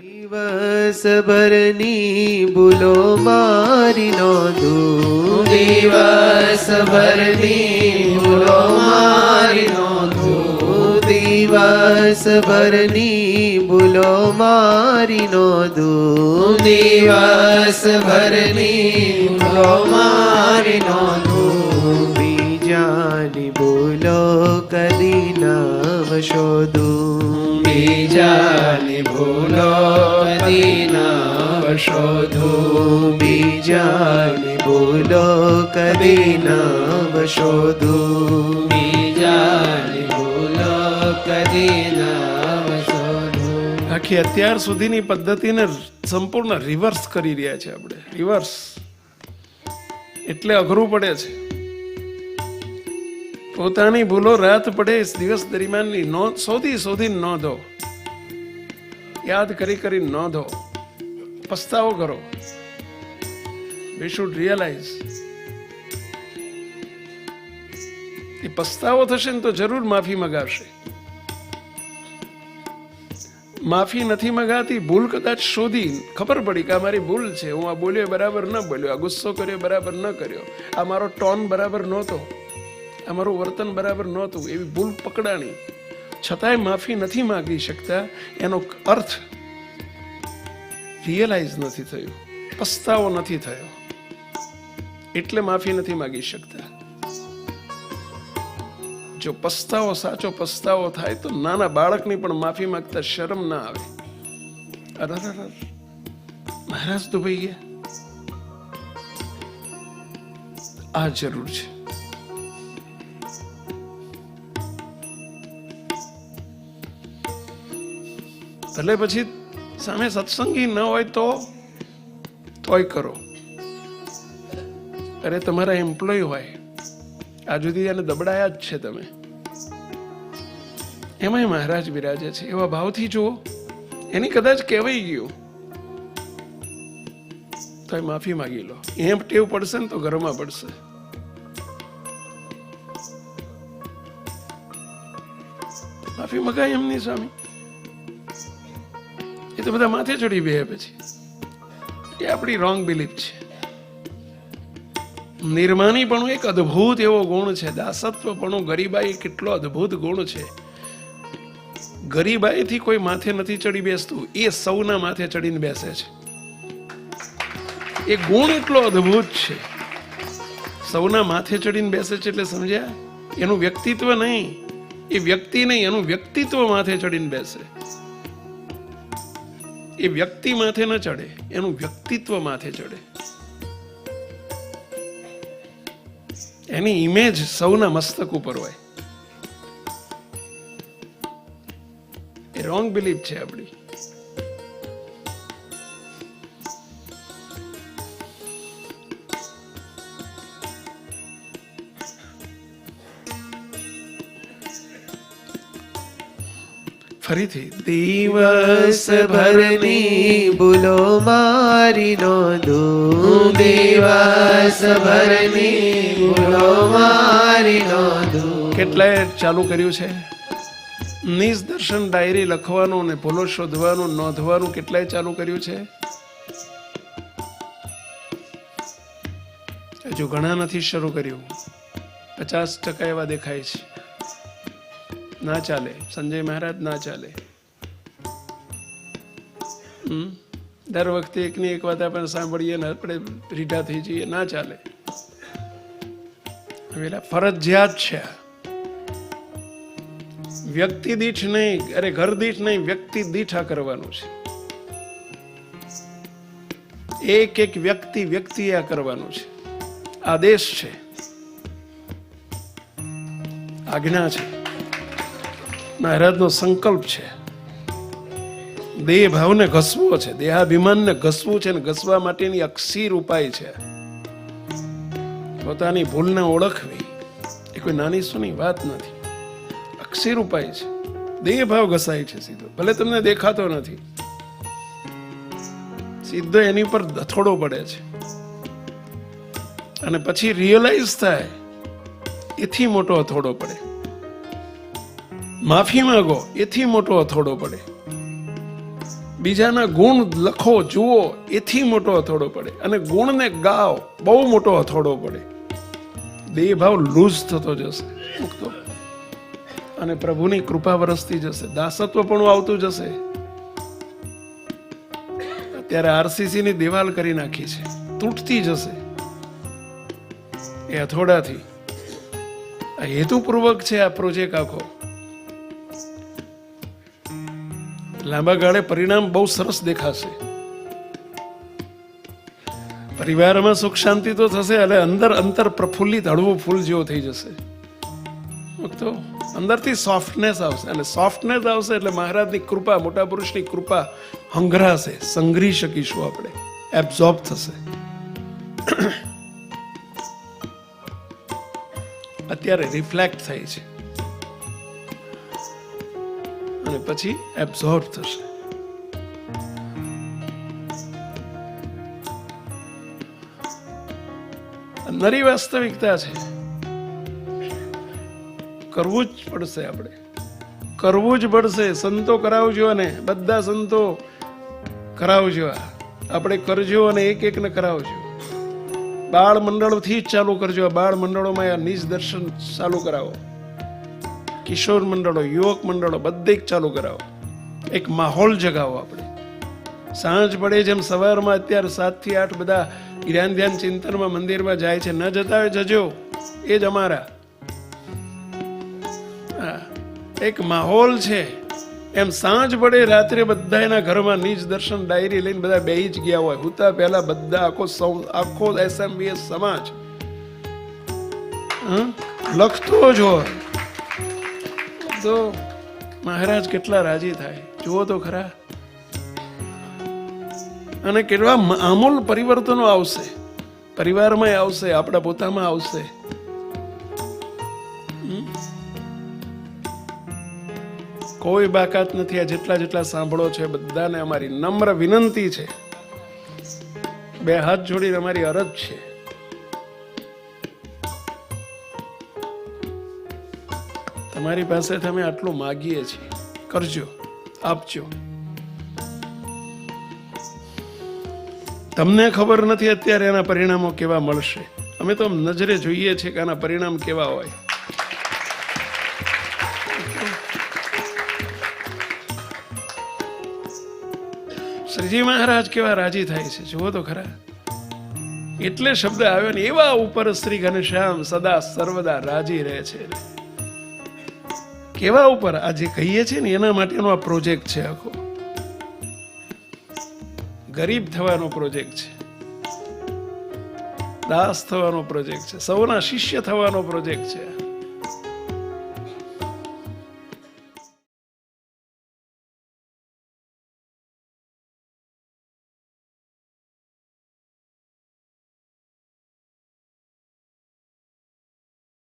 દિવસ ભરની ભૂલો મારી નોંધું, દિવસ ભરની ભૂલો મારી નોંધું, દિવસ ભરની ભૂલો મારી નોંધું, દિવસ ભરની ભૂલો મારી નોંધું, બીજાની ભૂલો કદી નવ શોધું, બીજાની ભૂલો કદી નવ શોધું, બીજાની ભૂલો કદી નવ શોધું, બીજાની ભૂલો કદી નવ શોધું. આખી અત્યાર સુધીની પદ્ધતિને સંપૂર્ણ રિવર્સ કરી રહ્યા છે આપણે. રિવર્સ એટલે અઘરું પડે છે. પોતાની ભૂલો રાત પડે દિવસ દરમિયાનની નોંધ શોધી નોંધો, યાદ કરી નોંધો, પસ્તાવો કરો. We should realise. એ પસ્તાવો થશે ને તો જરૂર માફી મગાવશે. માફી નથી મગાતી, ભૂલ કદાચ શોધી ખબર પડી કે આ મારી ભૂલ છે, હું આ બોલ્યો બરાબર ન બોલ્યો, આ ગુસ્સો કર્યો બરાબર ન કર્યો, આ મારો ટોન બરાબર નહોતો, અમારું વર્તન બરાબર નહોતું, એવી ભૂલ પકડાણી, છતાંય માફી નથી માંગી શકતા. એનો અર્થ રિયલાઇઝ નથી થયું, પસ્તાવો નથી થયો, એટલે માફી નથી માંગી શકતા. જો પસ્તાવો, સાચો પસ્તાવો થાય તો નાના બાળકની પણ માફી માંગતા શરમ ના આવે. અરે મહારાજ દુભાઈ ગયા, આ જરૂર છે. ભલે પછી સામે સત્સંગી ન હોય તોય કરો. અરે તમારા એમ્પ્લોય હોય, આજ સુધી એને દબડાયા જ છે તમે, એમાંય મહારાજ બિરાજે છે, એવા ભાવથી જુઓ. એની કદાચ કહેવાય ગયું તો માફી માંગી લો. એમ ટેવ પડશે ને તો ઘરમાં પડશે. માફી મગાય એમની સ્વામી, એ તો બધા માથે ચડી બે. પછી એ આપણી રોંગ બિલીફ છે. નિર્માની પણ એક અદ્ભુત એવો ગુણ છે. દાસત્વપણું, ગરીબાઈ કેટલો અદ્ભુત ગુણ છે. ગરીબાઈથી કોઈ માથે નથી ચડી બેસતું, એ સૌના માથે ચડીને બેસે છે. એ ગુણ એટલો અદ્ભુત છે, સૌના માથે ચડીને બેસે છે. એટલે સમજ્યા? એનું વ્યક્તિત્વ નહીં, એ વ્યક્તિ નહીં, એનું વ્યક્તિત્વ માથે ચડીને બેસે. એ વ્યક્તિ માથે ન ચડે, એનું વ્યક્તિત્વ માથે ચડે. એની ઇમેજ સૌના મસ્તક ઉપર હોય. એ રોંગ બિલીફ છે આપણી. ફરીથી દિવસ ભરની ભૂલો મારી નોંધું, દિવસ ભરની ભૂલો મારી નોંધું. કેટલાય ચાલુ કર્યું છે નિજ દર્શન ડાયરી લખવાનું ને ભૂલો શોધવાનું, નોંધવાનું. કેટલાય ચાલુ કર્યું છે. હજુ ઘણા નથી શરૂ કર્યું. 50% એવા દેખાય છે. ના ચાલે સંજય મહારાજ, ના ચાલે. દર વખતે એકની એક વાત આપણે સાંભળીએ ને આપણે રીઢા થઈ જઈએ, ના ચાલે. ફરજિયાત છે. વ્યક્તિ દીઠ નહીં, અરે ઘર દીઠ નહીં, વ્યક્તિ દીઠ આ કરવાનું છે. એક વ્યક્તિ આ કરવાનું છે. આદેશ છે, આજ્ઞા છે, મહારાજનો સંકલ્પ છે. દેહ ભાવને ઘસવો છે, દેહાભિમાનને ઘસવું છે, ને ઘસવા માટેની અક્ષીર ઉપાય છે. પોતાની ભૂલને ઓળખવી એ કોઈ નાની સૂની વાત નથી. અક્ષીર ઉપાય છે. દેહ ભાવ ઘસાય છે સીધો, ભલે તમને દેખાતો નથી, સીધો એની પર દથોડો પડે છે. અને પછી રિયલાઇઝ થાય, એથી મોટો હથોડો પડે. માફી માંગો, એથી મોટો હથોડો પડે. બીજાના ગુણ લખો, જુઓ, એથી મોટો હથોડો પડે. અને ગુણને ગાઓ, બહુ મોટો હથોડો પડે. દેહ ભાવ લૂઝ થતો જશે, મુક્તો, અને પ્રભુની કૃપા વરસતી જશે, દાસત્વ પણ આવતું જશે. અત્યારે આરસીસી ની દિવાલ કરી નાખી છે, તૂટતી જશે એ હથોડાથી. આ હેતુપૂર્વક છે આ પ્રોજેક્ટ આખો. લાંબા ગાળે પરિણામ બહુ સરસ દેખાશે. પરિવારમાં સુખ શાંતિ તો થશે, અને અંદર અંતર પ્રફુલ્લિત હળવું ફૂલ જેવો થઈ જશે. તો અંદરથી સોફ્ટનેસ આવશે, અને સોફ્ટનેસ આવશે એટલે મહારાજની કૃપા, મોટા પુરુષની કૃપા હંગરાશે, સંગ્રહી શકીશું આપણે, એબ્ઝોર્બ થશે. અત્યારે રિફ્લેક્ટ થાય છે અને પછી એબ્ઝોર્બ થશે. નરી વાસ્તવિકતા છે. કરવું જ પડશે, આપણે કરવું જ પડશે. સંતો કરાવજો, અને બધા સંતો કરાવજો, આપણે કરજો, અને એક એકને કરાવજો. બાળ મંડળથી જ ચાલુ કરજો. બાળ મંડળોમાં આ નિજ દર્શન ચાલુ કરાવો. કિશોર મંડળો, યુવક મંડળો બધે જ ચાલુ કરાવો. એક માહોલ જગાવો. આપણે સાંજ પડે જેમ સવારમાં અત્યારે 7 થી 8 બધા જ્ઞાન ધ્યાન ચિંતનમાં મંદિરમાં જાય છે, ન જતા હોય જજો, એ જ અમારા એક માહોલ છે. એમ સાંજ પડે રાત્રે બધા એના ઘરમાં નિજ દર્શન ડાયરી લઈને બધા બેહી જ ગયા હોય. હુતા પહેલા બધા આખો એસએમબીએસ સમાજ લખતો જ હોય. તો મહારાજ કેટલા રાજી થાય જુઓ તો ખરા. અને કેટલા આમૂલ પરિવર્તનો આવશે, પરિવારમાં આવશે, આપણા પોતામાં આવશે. કોઈ બાકાત નથી. આ જેટલા સાંભળો છે બધાને અમારી નમ્ર વિનંતી છે, 2 હાથ જોડીને અમારી અરજ છે, તમારી પાસે અમે આટલું માગીએ છીએ, કરજો, આપજો. તમને ખબર નથી અત્યારે એના પરિણામો કેવા મળશે. અમે તો નજરે જોઈએ છીએ કે આના પરિણામ કેવા હોય. શ્રીજી મહારાજ કેવા રાજી થાય છે જુઓ તો ખરા. એટલે શબ્દ આવ્યો ને, એવા ઉપર શ્રી ઘનશ્યામ સદા સર્વદા રાજી રહે છે. કેવા ઉપર? આ જે કહીએ છીએ ને એના માટેનો આ પ્રોજેક્ટ છે આખો. ગરીબ થવાનો પ્રોજેક્ટ છે, દાસ થવાનો પ્રોજેક્ટ છે, સૌના શિષ્ય થવાનો પ્રોજેક્ટ છે.